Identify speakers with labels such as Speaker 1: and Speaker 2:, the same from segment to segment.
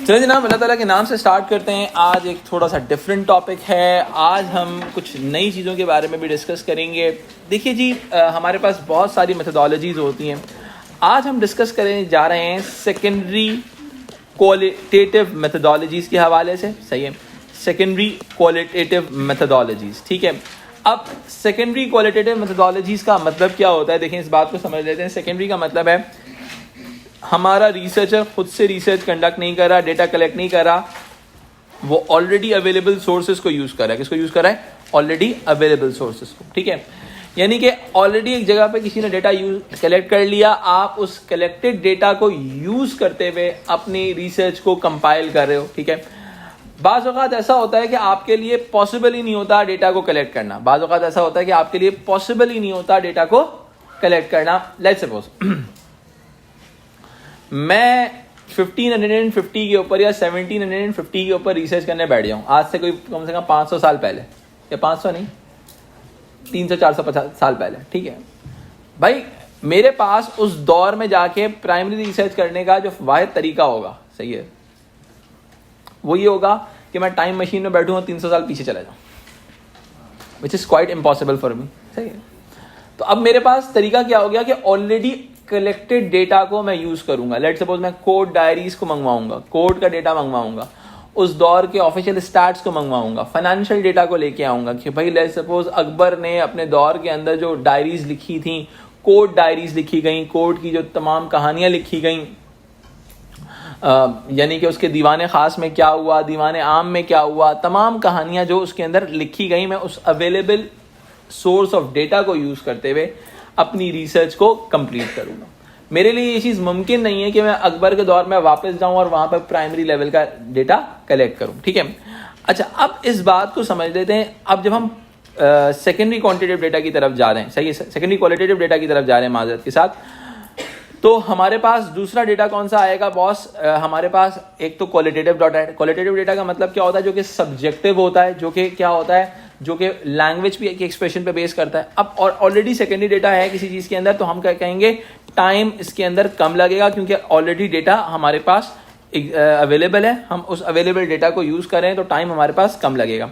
Speaker 1: चलिए जनाब, अल्लाह ताला के नाम से स्टार्ट करते हैं। आज एक थोड़ा सा डिफरेंट टॉपिक है। आज हम कुछ नई चीज़ों के बारे में भी डिस्कस करेंगे। देखिए जी, हमारे पास बहुत सारी मेथडोलॉजीज़ होती हैं। आज हम डिस्कस करने जा रहे हैं सेकेंडरी क्वालिटेटिव मेथडोलॉजीज़ के हवाले से। सही है, सेकेंडरी क्वालिटेटिव मेथडोलॉजीज़। ठीक है, अब सेकेंडरी क्वालिटेटिव मेथडोलॉजीज़ का मतलब क्या होता है, देखें इस बात को समझ लेते हैं। सेकेंडरी का मतलब है हमारा रिसर्चर खुद से रिसर्च कंडक्ट नहीं कर रहा, डेटा कलेक्ट नहीं कर रहा, वो ऑलरेडी अवेलेबल सोर्सेज को यूज़ कर रहा है। किसको यूज़ कर रहा है? ऑलरेडी अवेलेबल सोर्सेज को। ठीक है, यानी कि ऑलरेडी एक जगह पे किसी ने डेटा कलेक्ट कर लिया, आप उस कलेक्टेड डेटा को यूज़ करते हुए अपनी रिसर्च को कंपाइल कर रहे हो। ठीक है, बाज़ औक़ात ऐसा होता है कि आपके लिए पॉसिबल ही नहीं होता डेटा को कलेक्ट करना। बाज़ औक़ात ऐसा होता है कि आपके लिए पॉसिबल ही नहीं होता डेटा को कलेक्ट करना। लेट्स सपोज मैं 1550 के ऊपर या 1750 के ऊपर रिसर्च करने बैठ जाऊँ, आज से कोई कम से कम 500 साल पहले, या 500 नहीं, 300-450 साल पहले। ठीक है भाई, मेरे पास उस दौर में जाके प्राइमरी रिसर्च करने का जो वाहिद तरीका होगा, सही है, वो ये होगा कि मैं टाइम मशीन में बैठूँ और 300 साल पीछे चला जाऊँ, which is quite impossible for me. सही है, तो अब मेरे पास तरीका क्या हो गया कि ऑलरेडी कलेक्टेड डेटा को मैं यूज़ करूंगा। लेट्स सपोज मैं कोर्ट डायरीज को मंगवाऊंगा, कोर्ट का डेटा मंगवाऊंगा, उस दौर के ऑफिशियल स्टैट्स को मंगवाऊंगा, फाइनेंशियल डेटा को लेके आऊंगा कि भाई लेट्स सपोज अकबर ने अपने दौर के अंदर जो डायरीज लिखी थी, कोर्ट डायरीज लिखी गई, कोर्ट की जो तमाम कहानियां लिखी गई, यानी कि उसके दीवाने ख़ास में क्या हुआ, दीवाने आम में क्या हुआ, तमाम कहानियां जो उसके अंदर लिखी गई, मैं उस अवेलेबल सोर्स ऑफ डेटा को यूज़ करते हुए अपनी रिसर्च को कंप्लीट करूंगा। मेरे लिए ये चीज़ मुमकिन नहीं है कि मैं अकबर के दौर में वापस जाऊं और वहां पर प्राइमरी लेवल का डेटा कलेक्ट करूं। ठीक है, अच्छा, अब इस बात को समझ लेते हैं। अब जब हम सेकेंडरी क्वांटिटेटिव डेटा की तरफ जा रहे हैं, सही है, सेकेंडरी क्वालिटेटिव डेटा की तरफ जा रहे हैं माजरत के साथ, तो हमारे पास दूसरा डेटा कौन सा आएगा बॉस? हमारे पास एक तो क्वालिटेटिव डेटा है। क्वालिटेटिव डेटा का मतलब क्या होता है? जो कि सब्जेक्टिव होता है, जो कि क्या होता है, जो कि लैंग्वेज भी एक एक्सप्रेशन पे बेस करता है। अब और ऑलरेडी सेकेंडरी डेटा है किसी चीज़ के अंदर, तो हम क्या कहेंगे, टाइम इसके अंदर कम लगेगा, क्योंकि ऑलरेडी डेटा हमारे पास अवेलेबल है। हम उस अवेलेबल डेटा को यूज़ करें तो टाइम हमारे पास कम लगेगा।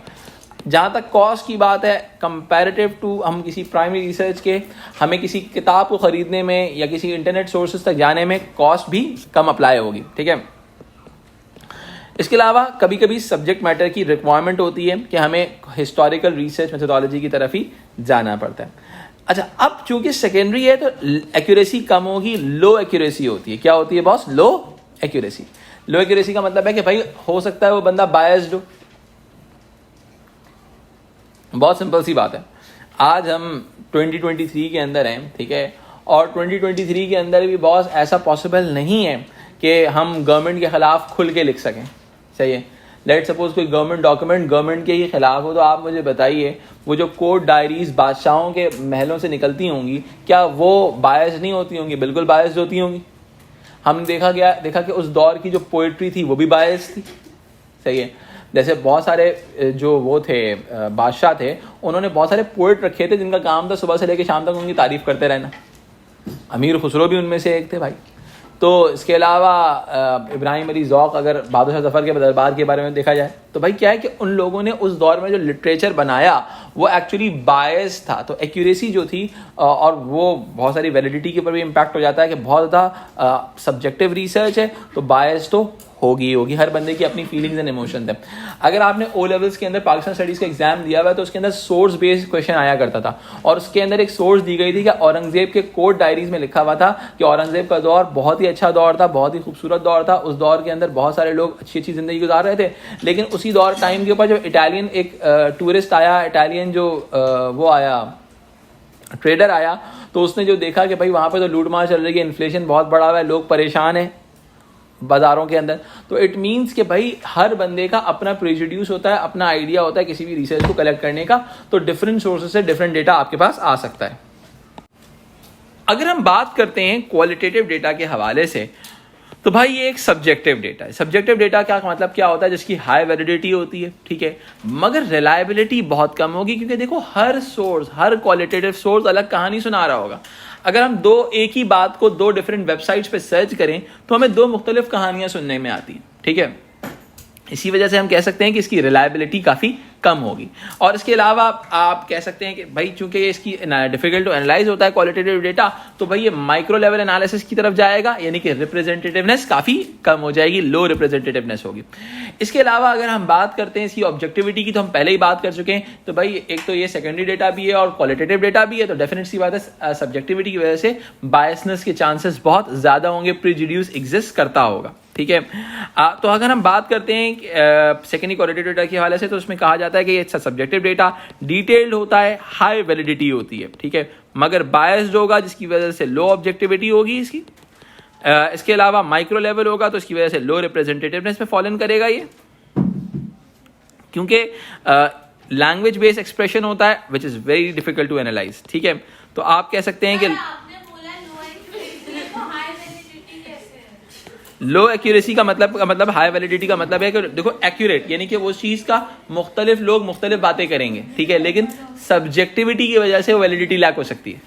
Speaker 1: जहाँ तक कॉस्ट की बात है, कंपैरेटिव टू हम किसी प्राइमरी रिसर्च के, हमें किसी किताब को ख़रीदने में या किसी इंटरनेट सोर्सेज तक जाने में कॉस्ट भी कम अप्लाई होगी। ठीक है, इसके अलावा कभी कभी सब्जेक्ट मैटर की रिक्वायरमेंट होती है कि हमें हिस्टोरिकल रिसर्च मेथोडोलॉजी की तरफ ही जाना पड़ता है। अच्छा, अब चूंकि सेकेंडरी है तो एक्यूरेसी कम होगी, लो एक्यूरेसी होती है। क्या होती है बॉस? लो एक्यूरेसी। लो एक्यूरेसी का मतलब है कि भाई हो सकता है वो बंदा बायस्ड हो। बहुत सिंपल सी बात है, आज हम 2023 के अंदर हैं, ठीक है, और 2023 के अंदर भी बॉस ऐसा पॉसिबल नहीं है कि हम गवर्नमेंट के खिलाफ खुल के लिख सकें। सही है, लेट सपोज कोई गवर्नमेंट डॉक्यूमेंट गवर्नमेंट के ही खिलाफ हो, तो आप मुझे बताइए वो जो कोर्ट डायरीज बादशाहों के महलों से निकलती होंगी, क्या वो बायस नहीं होती होंगी? बिल्कुल बायस होती होंगी। हमने देखा कि उस दौर की जो पोइट्री थी वो भी बायस थी। सही है, जैसे बहुत सारे जो वो थे बादशाह थे, उन्होंने बहुत सारे पोइट रखे थे जिनका काम था सुबह से लेकर शाम तक उनकी तारीफ करते रहना। अमीर खुसरो भी उनमें से एक थे भाई। तो इसके अलावा इब्राहिम अली ज़ौक़, अगर बहादुर शाह ज़फ़र के दरबार के बारे में देखा जाए तो भाई क्या है कि उन लोगों ने उस दौर में जो लिटरेचर बनाया वो एक्चुअली बायस था। तो एक्यूरेसी जो थी, और वो बहुत सारी वैलिडिटी के ऊपर भी इम्पैक्ट हो जाता है कि बहुत ज़्यादा सब्जेक्टिव रिसर्च है तो बायस तो होगी। हर बंदे की अपनी फीलिंग्स एंड इमोशंस है। अगर आपने ओ लेवल्स के अंदर पाकिस्तान स्टडीज़ का एग्जाम दिया हुआ है तो उसके अंदर सोर्स बेस्ड क्वेश्चन आया करता था, और उसके अंदर एक सोर्स दी गई थी कि औरंगजेब के कोर्ट डायरीज में लिखा हुआ था कि औरंगजेब का दौर बहुत ही अच्छा दौर था, बहुत ही खूबसूरत दौर था। उस दौर के अंदर बहुत सारे लोग अच्छी अच्छी ज़िंदगी गुजार रहे थे, लेकिन उसी दौर टाइम के ऊपर जो इटालियन एक टूरिस्ट आया, इटालियन जो वो आया, ट्रेडर आया, तो उसने जो देखा कि भाई वहाँ पर तो लूट मार चल रही है, इन्फ्लेशन बहुत बढ़ा हुआ है, लोग परेशान हैं बाज़ारों के अंदर। तो इट मीन्स कि भाई हर बंदे का अपना प्रेजुड्यूस होता है, अपना आइडिया होता है किसी भी रिसर्च को कलेक्ट करने का। तो डिफरेंट सोर्सेज से डिफरेंट डेटा आपके पास आ सकता है। अगर हम बात करते हैं क्वालिटेटिव डेटा के हवाले से, तो भाई ये एक सब्जेक्टिव डेटा है। सब्जेक्टिव डेटा का मतलब क्या होता है? जिसकी हाई वैलिडिटी होती है, ठीक है, मगर रिलायबिलिटी बहुत कम होगी, क्योंकि देखो हर सोर्स, हर क्वालिटेटिव सोर्स अलग कहानी सुना रहा होगा। अगर हम एक ही बात को दो डिफरेंट वेबसाइट्स पे सर्च करें तो हमें दो मुख्तलिफ कहानियां सुनने में आती हैं। ठीक है, इसी वजह से हम कह सकते हैं कि इसकी रिलायबिलिटी काफ़ी कम होगी। और इसके अलावा आप कह सकते हैं कि भाई चूंकि ये इसकी डिफिकल्ट टू एनालाइज होता है क्वालिटेटिव डेटा, तो भाई ये माइक्रो लेवल एनालिसिस की तरफ जाएगा, यानी कि रिप्रेजेंटेटिवनेस काफ़ी कम हो जाएगी, लो रिप्रेजेंटेटिवनेस होगी। इसके अलावा अगर हम बात करते हैं इसकी ऑब्जेक्टिविटी की, तो हम पहले ही बात कर चुके हैं। तो भाई एक तो ये सेकेंडरी डेटा भी है और क्वालिटेटिव डेटा भी है, तो डेफिनेट सी बात है सब्जेक्टिविटी की वजह से बायसनेस के चांसेस बहुत ज़्यादा होंगे, प्रिजुडियूस एग्जिस्ट करता होगा। ठीक है, तो अगर हम बात करते हैं सेकेंडरी क्वालिटेटिव डेटा के हवाले से, तो उसमें कहा जाता है कि ये सब्जेक्टिव डेटा डिटेल्ड होता है, हाई वैलिडिटी होती है। ठीक है, मगर बायस्ड होगा जिसकी वजह से लो ऑब्जेक्टिविटी होगी इसकी। इसके अलावा माइक्रो लेवल होगा तो इसकी वजह से लो रिप्रेजेंटेटिवनेस में फॉल इन करेगा ये, क्योंकि लैंग्वेज बेस्ड एक्सप्रेशन होता है which is very difficult to analyse. ठीक है, तो आप कह सकते हैं कि लो एक्यूरेसी का मतलब हाई वैलिडिटी का मतलब है कि देखो एक्यूरेट यानी कि वो चीज़ का मुख्तलिफ लोग मुख्तलिफ बातें करेंगे। ठीक है, लेकिन सब्जेक्टिविटी की वजह से वो वैलिडिटी लैक हो सकती है,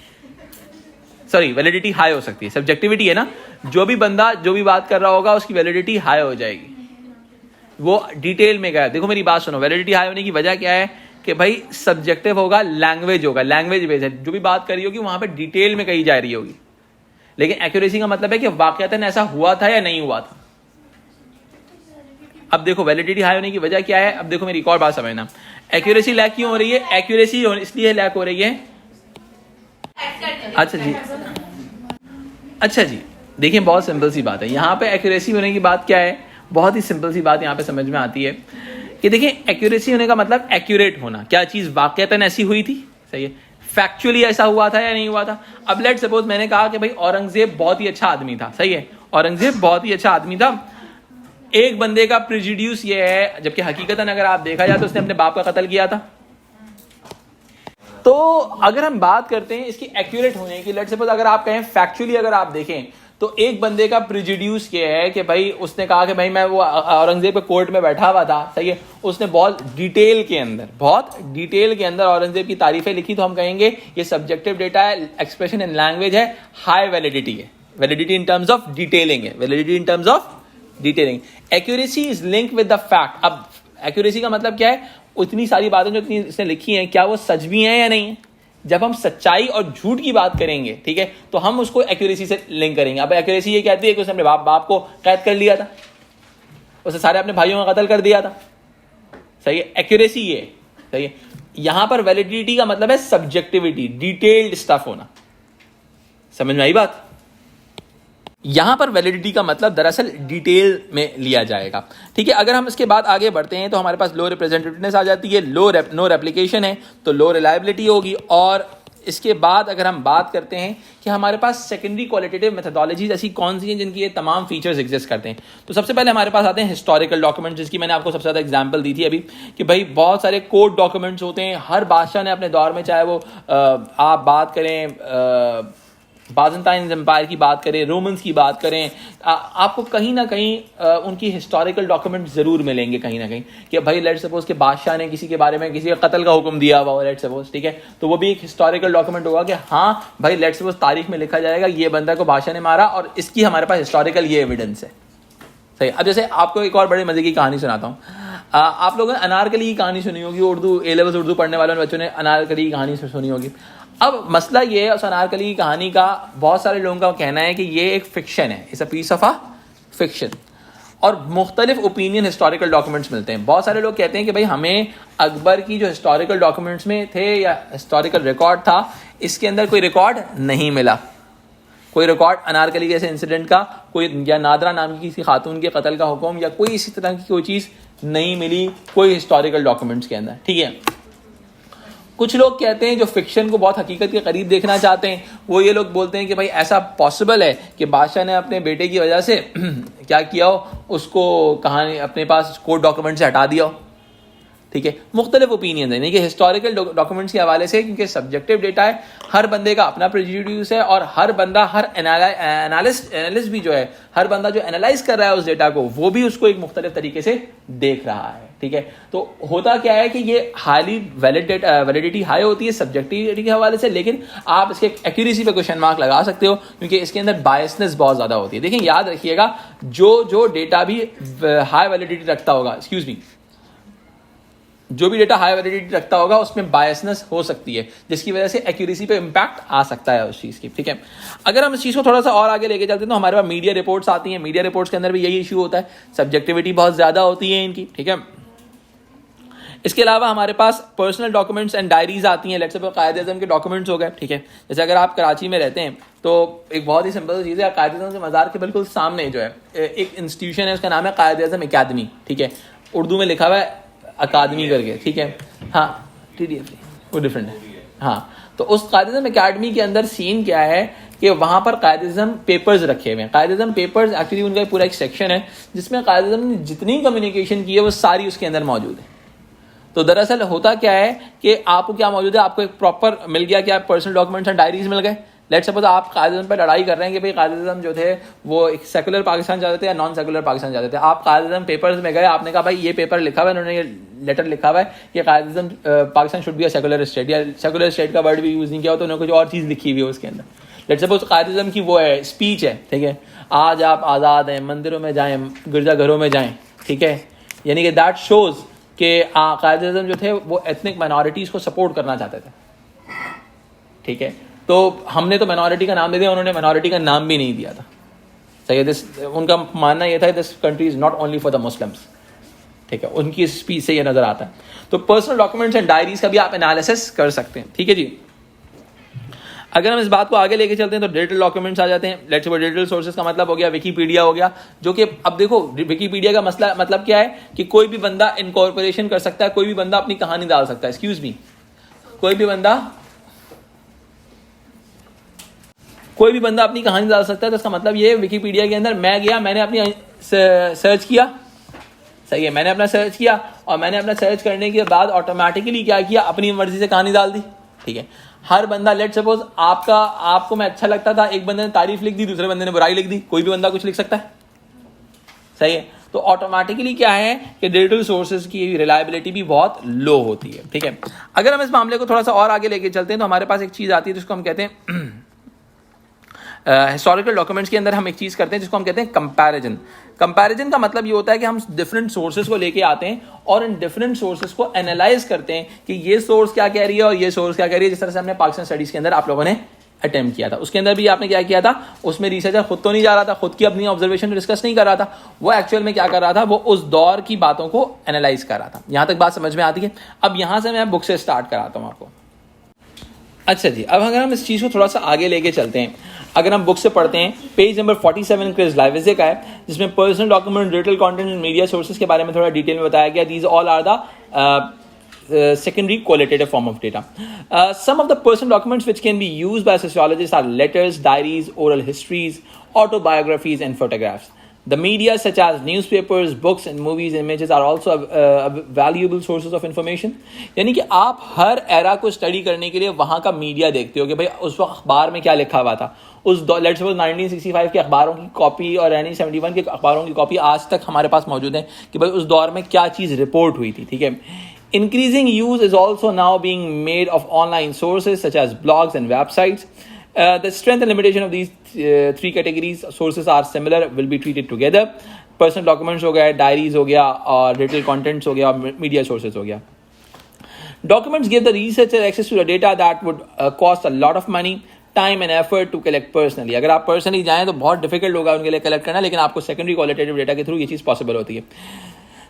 Speaker 1: सॉरी वैलिडिटी हाई हो सकती है। सब्जेक्टिविटी है ना, जो भी बंदा जो भी बात कर रहा होगा उसकी वैलिडिटी हाई हो जाएगी, वो डिटेल में गया। देखो मेरी बात सुनो, वैलिडिटी हाई होने की वजह क्या है कि भाई सब्जेक्टिव होगा, लैंग्वेज होगा, लैंग्वेज बेस्ड है, जो भी बात कर रही होगी वहां पर डिटेल में कही जा रही होगी। लेकिन एक्यूरेसी का मतलब है कि वाकयातन ऐसा हुआ था या नहीं हुआ था। अब देखो वैलिडिटी हाई होने की वजह क्या है, अब देखो मेरी एक और बात समझना, एक्यूरेसी लैक क्यों हो रही है? एक्यूरेसी इसलिए लैक हो रही है, अच्छा जी देखिए बहुत सिंपल सी बात है। यहाँ पे एक्यूरेसी होने की बात क्या है, बहुत ही सिंपल सी बात यहाँ पे समझ में आती है कि देखिए एक्यूरेसी होने का मतलब एक्यूरेट होना, क्या चीज वाकयातन ऐसी हुई थी, सही है, फैक्चुअली ऐसा हुआ था या नहीं हुआ था। अब लेट सपोज मैंने कहा कि भाई औरंगजेब बहुत ही अच्छा आदमी था, सही है, औरंगजेब बहुत ही अच्छा आदमी था। एक बंदे का प्रिजुडियूस ये है, जबकि हकीकतन अगर आप देखा जाए तो उसने अपने बाप का कत्ल किया था। तो अगर हम बात करते हैं इसकी एक्यूरेट होने की, लेट सपोज अगर आप कहें फैक्चुअली अगर आप देखें तो एक बंदे का प्रिजुडियूस ये है कि भाई उसने कहा कि भाई मैं वो औरंगजेब के कोर्ट में बैठा हुआ था, सही है, उसने बहुत डिटेल के अंदर औरंगजेब की तारीफें लिखी, तो हम कहेंगे ये सब्जेक्टिव डेटा है, एक्सप्रेशन इन लैंग्वेज है, हाई वैलिडिटी है, validity in terms of detailing है, validity in terms of detailing. Accuracy is link with the fact. अब एक्यूरेसी का मतलब क्या है, उतनी सारी बातें जो इसने लिखी हैं क्या वो सच भी हैं या नहीं है। जब हम सच्चाई और झूठ की बात करेंगे, ठीक है, तो हम उसको एक्यूरेसी से लिंक करेंगे। अब एक्यूरेसी ये कहती है कि उसने अपने बाप को कैद कर लिया था, उसने सारे अपने भाइयों का कत्ल कर दिया था, सही है, एक्यूरेसी ये, सही है। यहां पर वैलिडिटी का मतलब है सब्जेक्टिविटी, डिटेल्ड स्टफ होना। समझ में आई बात? यहां पर वैलिडिटी का मतलब दरअसल डिटेल में लिया जाएगा। ठीक है, अगर हम इसके बाद आगे बढ़ते हैं तो हमारे पास लो रिप्रेजेंटेटिवनेस आ जाती है, नो रेप्लिकेशन है तो लो रिलायबिलिटी होगी। और इसके बाद अगर हम बात करते हैं कि हमारे पास सेकेंडरी क्वालिटेटिव मेथोडोलॉजीज ऐसी कौन सी हैं जिनकी ये तमाम फीचर्स एग्जिस्ट करते हैं, तो सबसे पहले हमारे पास आते हैं हिस्टोरिकल डॉक्यूमेंट, जिसकी मैंने आपको सबसे ज़्यादा एग्जांपल दी थी अभी कि भाई बहुत सारे कोर्ट डॉक्यूमेंट्स होते हैं। हर बादशाह ने अपने दौर में, चाहे वो आप बात करें बाज़ंटाइन एम्पायर की बात करें, रोमन्स की बात करें, आपको कहीं ना कहीं उनकी हिस्टोरिकल डॉक्यूमेंट ज़रूर मिलेंगे कहीं ना कहीं कि भाई लेट सपोज के बादशाह ने किसी के बारे में किसी के कत्ल का हुक्म दिया हुआ हो, लेट सपोज, ठीक है, तो वो भी एक हिस्टोरिकल डॉक्यूमेंट होगा कि हाँ भाई लेट सपोज तारीख में लिखा जाएगा ये बंदा को बादशाह ने मारा और इसकी हमारे पास हिस्टोरिकल ये एविडेंस है, सही। अब जैसे आपको एक और बड़े मजे की कहानी सुनाता हूँ। आप लोगों ने अनारकली की कहानी सुनी होगी, उर्दू A-levels उर्दू पढ़ने वालों बच्चों ने अनारकली की कहानी सुनी होगी। अब मसला ये है उस अनारकली की कहानी का, बहुत सारे लोगों का कहना है कि ये एक फिक्शन है, it's a piece of a fiction, और मुख्तलिफ ओपिनियन हिस्टोरिकल डॉक्यूमेंट्स मिलते हैं। बहुत सारे लोग कहते हैं कि भाई हमें अकबर की जो हिस्टोरिकल डॉक्यूमेंट्स में थे या हिस्टोरिकल रिकॉर्ड था, इसके अंदर कोई रिकॉर्ड नहीं मिला, कोई रिकॉर्ड अनारकली जैसे इंसिडेंट का, कोई या नादरा नाम की किसी खातून के कत्ल का हुक्म या कोई इसी तरह की कोई चीज़ नहीं मिली कोई हिस्टोरिकल डॉक्यूमेंट्स के अंदर, ठीक है। कुछ लोग कहते हैं जो फिक्शन को बहुत हकीकत के करीब देखना चाहते हैं, वो ये लोग बोलते हैं कि भाई ऐसा पॉसिबल है कि बादशाह ने अपने बेटे की वजह से क्या किया हो, उसको कहानी अपने पास कोर्ट डॉक्यूमेंट से हटा दिया हो, ठीक है, मुख्तलिफ ओपिनियन है, कि हिस्टोरिकल डॉक्यूमेंट्स के हवाले से, क्योंकि सब्जेक्टिव डेटा है, हर बंदे का अपना प्रेजुडियूस है, और हर बंदा, हर एनालिस्ट भी जो है, हर बंदा जो एनालाइज कर रहा है उस डेटा को, वो भी उसको एक मुख्तलिफ तरीके से देख रहा है, ठीक है। तो होता क्या है कि ये हाईली वैलिडिटी हाई होती है सब्जेक्टिविटी के हवाले से, लेकिन आप इसके एक्यूरेसी पे क्वेश्चन मार्क लगा सकते हो, क्योंकि इसके अंदर बायसनेस बहुत ज़्यादा होती है। देखिए, याद रखिएगा, जो डेटा भी हाई वैलिडिटी रखता होगा, जो भी डेटा हाई वैलिडिटी रखता होगा उसमें बायसनेस हो सकती है, जिसकी वजह से एक्यूरेसी पे इम्पैक्ट आ सकता है उस चीज़ की, ठीक है। अगर हम इस चीज़ को थोड़ा सा और आगे लेके चलते हैं तो हमारे पास मीडिया रिपोर्ट्स आती हैं। मीडिया रिपोर्ट्स के अंदर भी यही इशू होता है, सब्जेक्टिविटी बहुत ज़्यादा होती है इनकी, ठीक है। इसके अलावा हमारे पास पर्सनल डॉक्यूमेंट्स एंड डायरीज आती हैं। लेट्स सपोज कायद-ए-आज़म के डॉक्यूमेंट्स हो गए, ठीक है। जैसे अगर आप कराची में रहते हैं तो एक बहुत ही सिंपल चीज़ है, कायद-ए-आज़म के मज़ार के बिल्कुल सामने जो है एक इंस्टीट्यूशन है, उसका नाम है कायद-ए-आज़म अकादमी, ठीक है। उर्दू में लिखा हुआ है अकादमी करके, ठीक है। हाँ, TDF वो डिफरेंट है। हाँ, तो उस कायद-ए-आज़म अकादमी के अंदर सीन क्या है कि वहाँ पर कायद-ए-आज़म पेपर्स रखे हुए हैं। कायद-ए-आज़म पेपर्स एक्चुअली उनका पूरा एक सेक्शन है जिसमें कायद-ए-आज़म ने जितनी कम्युनिकेशन की है वो सारी उसके अंदर मौजूद है। तो दरअसल होता क्या है कि आपको क्या मौजूद है, आपको एक प्रॉपर मिल गया कि आप पर्सनल डॉक्यूमेंट्स एंड डायरीज मिल गए। लेट्स सपोज आप कायद-ए-आज़म पर लड़ाई कर रहे हैं कि भाई कायद-ए-आज़म जो थे वो एक सेकुलर पाकिस्तान चाहते थे या नॉन सेकुलर पाकिस्तान चाहते थे। आप कायद-ए-आज़म पेपर्स में गए, आपने कहा भाई ये पेपर लिखा हुआ है, उन्होंने ये लेटर लिखा हुआ है कि Quaid-e-Azam Pakistan should be a secular state, या सेकुलर स्टेट का वर्ड भी यूज़ नहीं किया हो, तो उन्होंने कुछ और चीज़ लिखी हुई है उसके अंदर। लेट्स सपोज कायद-ए-आज़म की वो है स्पीच है, ठीक है, आज आप आज़ाद हैं, मंदिरों में जाएँ, गिरजाघरों में जाएँ, ठीक है। यानी कि दैट शोज़ कि कायद-ए-आज़म जो थे वो एथनिक माइनॉरिटीज़ को सपोर्ट करना चाहते थे, ठीक है। तो हमने तो माइनॉरिटी का नाम दे दिया, उन्होंने माइनॉरिटी का नाम भी नहीं दिया था, सही है। उनका मानना ये था this country is not only for the Muslims, ठीक है। उनकी स्पीच से ये नज़र आता है। तो पर्सनल डॉक्यूमेंट्स एंड डायरीज का भी आप एनालिसिस कर सकते हैं, ठीक है जी। अगर हम इस बात को आगे लेके चलते हैं तो डिजिटल डॉक्यूमेंट्स आ जाते हैं। लेट्स सपोज डिजिटल सोर्सेज का मतलब हो गया विकीपीडिया हो गया, जो कि अब देखो विकीपीडिया का मसला मतलब क्या है कि कोई भी बंदा इनकॉर्पोरेशन कर सकता है, कोई भी बंदा अपनी कहानी डाल सकता है। एक्सक्यूज मी, कोई भी बंदा अपनी कहानी डाल सकता है। तो इसका मतलब ये है विकीपीडिया के अंदर मैं गया, मैंने अपनी सर्च किया, सही है, मैंने अपना सर्च किया, और मैंने अपना सर्च करने के बाद ऑटोमेटिकली क्या किया, अपनी मर्जी से कहानी डाल दी, ठीक है। हर बंदा, लेट सपोज आपको मैं अच्छा लगता था, एक बंदे ने तारीफ लिख दी, दूसरे बंदे ने बुराई लिख दी, कोई भी बंदा कुछ लिख सकता है, सही है। तो ऑटोमेटिकली क्या है कि डिजिटल सोर्सेज की रिलायबिलिटी भी बहुत लो होती है, ठीक है। अगर हम इस मामले को थोड़ा सा और आगे लेके चलते हैं तो हमारे पास एक चीज़ आती है जिसको हम कहते हैं हिस्टोरिकल डॉक्यूमेंट्स के अंदर हम एक चीज़ करते हैं जिसको हम कहते हैं कंपैरिजन का मतलब ये होता है कि हम डिफरेंट सोर्सेज को लेके आते हैं और इन डिफरेंट सोर्सेज को एनालाइज करते हैं कि ये सोर्स क्या कह रही है और ये सोर्स क्या कह रही है। जिस तरह से हमने पाकिस्तान स्टडीज़ के अंदर आप लोगों ने अटेम्प्ट किया था, उसके अंदर भी आपने क्या किया था, उसमें रिसर्चर खुद तो नहीं जा रहा था, खुद की अपनी ऑब्जर्वेशन डिस्कस नहीं कर रहा था, वो एक्चुअल में क्या कर रहा था, वो उस दौर की बातों को एनालाइज कर रहा था। यहाँ तक बात समझ में आती है। अब यहाँ से मैं बुक से स्टार्ट कराता हूँ आपको। अच्छा जी, अब अगर हम इस चीज़ को थोड़ा सा आगे लेके चलते हैं, अगर हम बुक से पढ़ते हैं, पेज नंबर 47 क्रिस लाइवेजे का है, जिसमें personal document, digital content and media sources के बारे में थोड़ा डिटेल में बताया गया। These all are the secondary qualitative form of data. Some of the personal documents which can be used by sociologists are letters, diaries, oral histories, autobiographies, and photographs. The media such as newspapers, books, and movies, images are also valuable sources of information. यानी कि आप हर era को study करने के लिए वहाँ का media देखते हो कि भाई उस वक्त अखबार में क्या लिखा हुआ था। उस लेट्स सपोज 1965 के अखबारों की कॉपी और 1971 के अखबारों की कॉपी आज तक हमारे पास मौजूद है कि भाई उस दौर में क्या चीज़ रिपोर्ट हुई थी, ठीक है। Increasing use is also now being made of online sources such as blogs and websites. The strength and limitation of these three categories sources are similar, will be treated together. Personal documents हो गया, diaries हो गया, और digital contents हो गया, media sources हो गया. Documents give the researcher access to the data that would cost a lot of money, time and effort to collect personally. अगर आप personally जाएं तो बहुत difficult होगा उनके लिए collect करना, लेकिन आपको secondary qualitative data के through ये चीज़ possible होती है.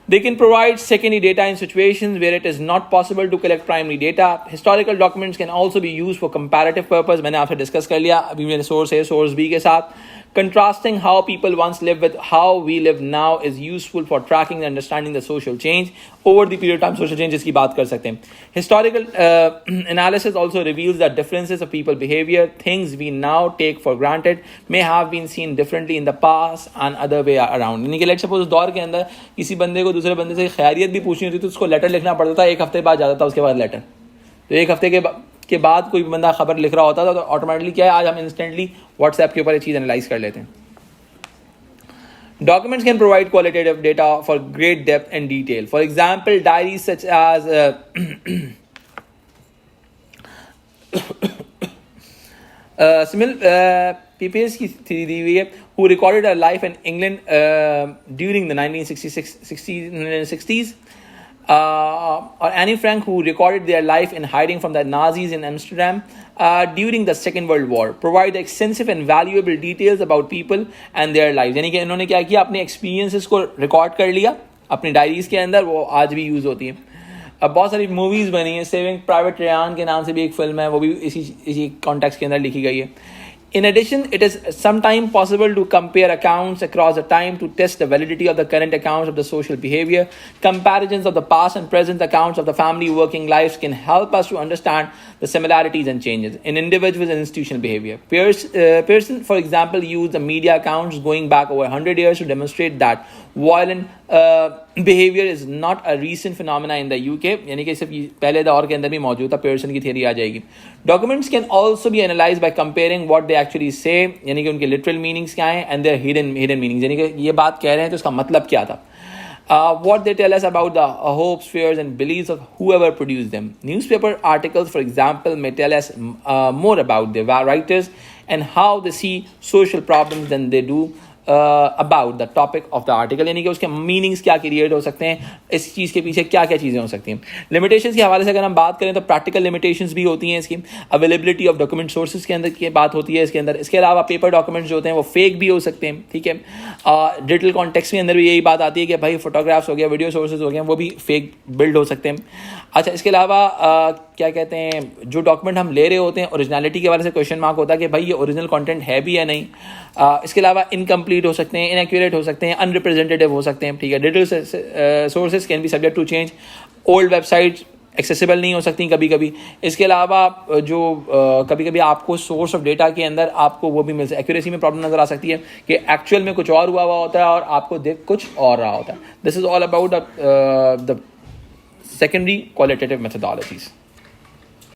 Speaker 1: They can provide secondary data in situations where it is not possible to collect primary data. Historical documents can also be used for comparative purpose. मैंने आपसे discuss कर लिया, अभी मेरे सोर्स है, सोर्स बी के साथ. Contrasting how people once lived with how we live now is useful for tracking and understanding the social change over the period of time. Social change इसकी बात कर सकते हैं. Historical analysis also reveals that differences of people behavior, things we now take for granted, may have been seen differently in the past and other way around. यानी कि let's suppose उस दौर के अंदर किसी बंदे को दूसरे बंदे से खैरियत भी पूछनी होती तो उसको लेटर लिखना पड़ता था, एक हफ्ते बाद जाता था उसके बाद लेटर. तो एक हफ्ते के बाद कोई बंदा खबर लिख रहा होता था तो ऑटोमेटिकली क्या है, आज हम इंस्टेंटली व्हाट्सएप के ऊपर ये चीज़ एनालाइज कर लेते हैं. Documents can provide qualitative data for great depth and detail. For example, diaries such as PPS की थी दी हुई है, who recorded her life in England during the 1960s. Or Anne Frank, who recorded their life in hiding from the Nazis in Amsterdam during the Second World War, provide extensive and valuable details about people and their lives. यानी कि इन्होंने क्या किया, अपने experiences को record कर लिया अपनी डायरीज के अंदर, वो आज भी यूज़ होती हैं. अब बहुत सारी मूवीज़ बनी हैं, सेविंग प्राइवेट रयान के नाम से भी एक फिल्म है, वो भी इसी कॉन्टेक्स्ट के अंदर लिखी गई है. In addition, it is sometimes possible to compare accounts across the time to test the validity of the current accounts of the social behavior. Comparisons of the past and present accounts of the family working lives can help us to understand the similarities and changes in individuals and institutional behavior. Pearson, for example, used the media accounts going back over 100 years to demonstrate that violent behavior is not a recent phenomena in the UK. यानी कि सिर्फ पहले दौर के अंदर भी मौजूद था. पेयरसन की थियरी आ जाएगी. Documents can also be analyzed by comparing what they actually say, यानी कि उनके literal meanings क्या हैं, and their hidden meanings, यानी कि ये बात कह रहे हैं तो इसका मतलब क्या था. What they tell us about the hopes, fears and beliefs of whoever produced them. Newspaper articles, for example, may tell us more about the writers and how they see social problems than they do about the topic of the article. यानी कि उसके meanings क्या create हो सकते हैं, इस चीज़ के पीछे क्या क्या चीज़ें हो सकती हैं. लिमिटेशंस के हवाले से अगर हम बात करें तो प्रैक्टिकल लिमिटेशंस भी होती हैं इसकी. अवेलेबिलिटी ऑफ डॉक्यूमेंट सोर्सेज के अंदर की बात होती है इसके अंदर. इसके अलावा पेपर डॉक्यूमेंट्स जो होते हैं वो फेक भी हो सकते हैं. ठीक है, डिजिटल कॉन्टेक्स्ट के अंदर भी यही बात आती है कि भाई फोटोग्राफ्स हो गया, वीडियो सोर्सेज हो गए, वो भी फेक बिल्ड हो सकते हैं. अच्छा, इसके अलावा क्या कहते हैं, जो डॉक्यूमेंट हम ले रहे होते हैं ओरिजिनलिटी के हवाले से क्वेश्चन मार्क होता है कि भाई ये ओरिजिनल कंटेंट है भी या नहीं. इसके अलावा इनकम्प्लीट हो सकते हैं, इनएक्यूरेट हो सकते हैं, अनरिप्रेजेंटेटिव हो सकते हैं. ठीक है, digital sources can be subject to change. Old websites accessible नहीं हो सकती कभी कभी. इसके अलावा जो कभी कभी आपको सोर्स ऑफ डेटा के अंदर आपको वो भी मिल सकता है, एक्यूरेसी में प्रॉब्लम नज़र आ सकती है कि एक्चुअल में कुछ और हुआ होता है और आपको देख कुछ और रहा होता है. This is all about the secondary qualitative methodologies.